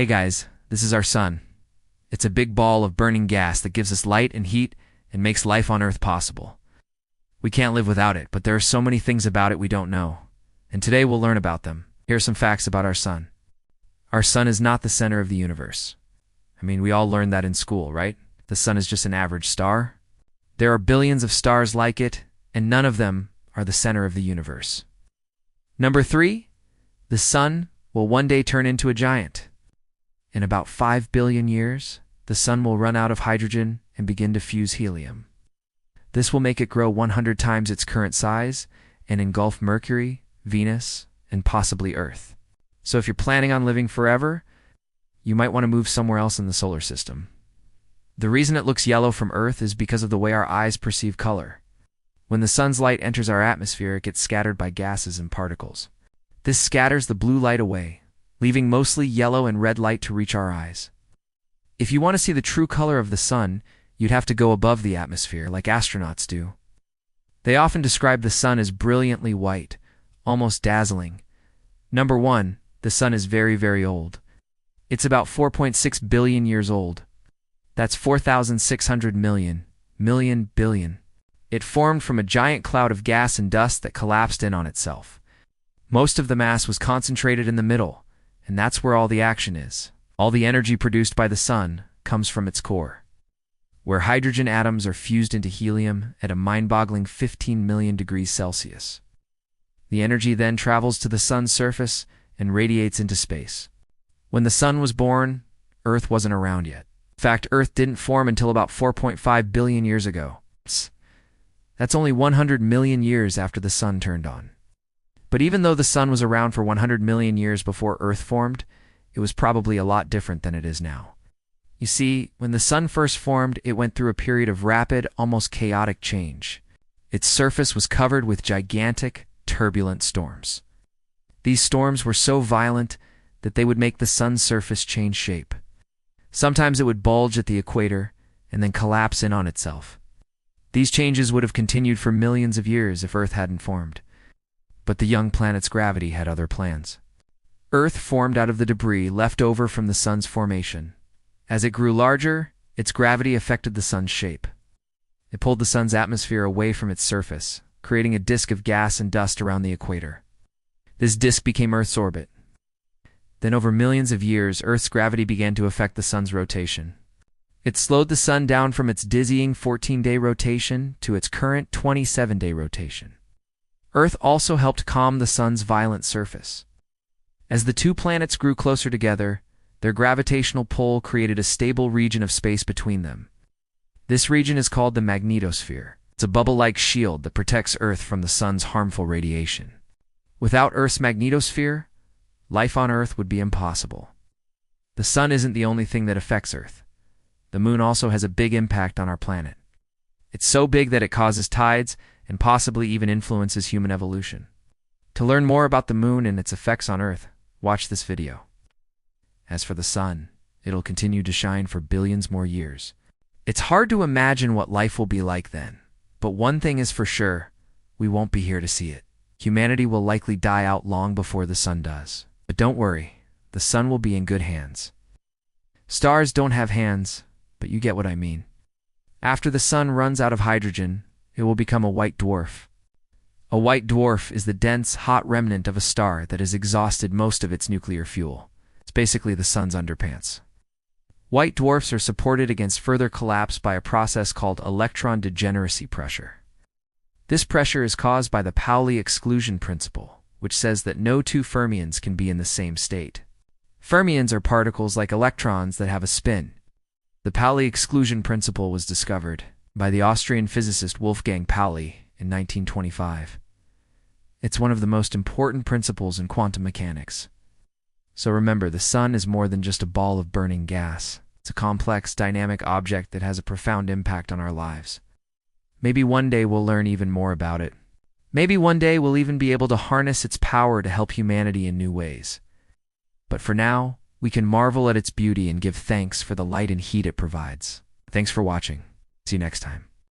Hey guys, this is our sun. It's a big ball of burning gas that gives us light and heat and makes life on Earth possible. We can't live without it, but there are so many things about it we don't know. And today we'll learn about them. Here are some facts about our sun. Our sun is not the center of the universe. We all learned that in school, right? The sun is just an average star. There are billions of stars like it, and none of them are the center of the universe. Number 3, the sun will one day turn into a giant. In about 5 billion years, the sun will run out of hydrogen and begin to fuse helium. This will make it grow 100 times its current size and engulf Mercury, Venus, and possibly Earth. So if you're planning on living forever, you might want to move somewhere else in the solar system. The reason it looks yellow from Earth is because of the way our eyes perceive color. When the sun's light enters our atmosphere, it gets scattered by gases and particles. This scatters the blue light away, leaving mostly yellow and red light to reach our eyes. If you want to see the true color of the sun, you'd have to go above the atmosphere, like astronauts do. They often describe the sun as brilliantly white, almost dazzling. Number 1, the sun is very, very old. It's about 4.6 billion years old. That's 4,600 million, billion. It formed from a giant cloud of gas and dust that collapsed in on itself. Most of the mass was concentrated in the middle, and that's where all the action is. All the energy produced by the sun comes from its core, where hydrogen atoms are fused into helium at a mind-boggling 15 million degrees Celsius. The energy then travels to the sun's surface and radiates into space. When the sun was born, Earth wasn't around yet. In fact, Earth didn't form until about 4.5 billion years ago. That's only 100 million years after the sun turned on. But even though the sun was around for 100 million years before Earth formed, it was probably a lot different than it is now. You see, when the sun first formed, it went through a period of rapid, almost chaotic change. Its surface was covered with gigantic, turbulent storms. These storms were so violent that they would make the sun's surface change shape. Sometimes it would bulge at the equator and then collapse in on itself. These changes would have continued for millions of years if Earth hadn't formed. But the young planet's gravity had other plans. Earth formed out of the debris left over from the sun's formation. As it grew larger, its gravity affected the sun's shape. It pulled the sun's atmosphere away from its surface, creating a disk of gas and dust around the equator. This disk became Earth's orbit. Then over millions of years, Earth's gravity began to affect the sun's rotation. It slowed the sun down from its dizzying 14-day rotation to its current 27-day rotation. Earth also helped calm the sun's violent surface. As the two planets grew closer together, their gravitational pull created a stable region of space between them. This region is called the magnetosphere. It's a bubble-like shield that protects Earth from the sun's harmful radiation. Without Earth's magnetosphere, life on Earth would be impossible. The sun isn't the only thing that affects Earth. The moon also has a big impact on our planet. It's so big that it causes tides and possibly even influences human evolution. To learn more about the moon and its effects on Earth, watch this video. As for the sun, it'll continue to shine for billions more years. It's hard to imagine what life will be like then, but one thing is for sure, we won't be here to see it. Humanity will likely die out long before the sun does. But don't worry, the sun will be in good hands. Stars don't have hands, but you get what I mean. After the sun runs out of hydrogen, it will become a white dwarf. A white dwarf is the dense, hot remnant of a star that has exhausted most of its nuclear fuel. It's basically the sun's underpants. White dwarfs are supported against further collapse by a process called electron degeneracy pressure. This pressure is caused by the Pauli exclusion principle, which says that no two fermions can be in the same state. Fermions are particles like electrons that have a spin. The Pauli exclusion principle was discovered by the Austrian physicist Wolfgang Pauli in 1925. It's one of the most important principles in quantum mechanics. So remember, the sun is more than just a ball of burning gas. It's a complex, dynamic object that has a profound impact on our lives. Maybe one day we'll learn even more about it. Maybe one day we'll even be able to harness its power to help humanity in new ways. But for now, we can marvel at its beauty and give thanks for the light and heat it provides. Thanks for watching. See you next time.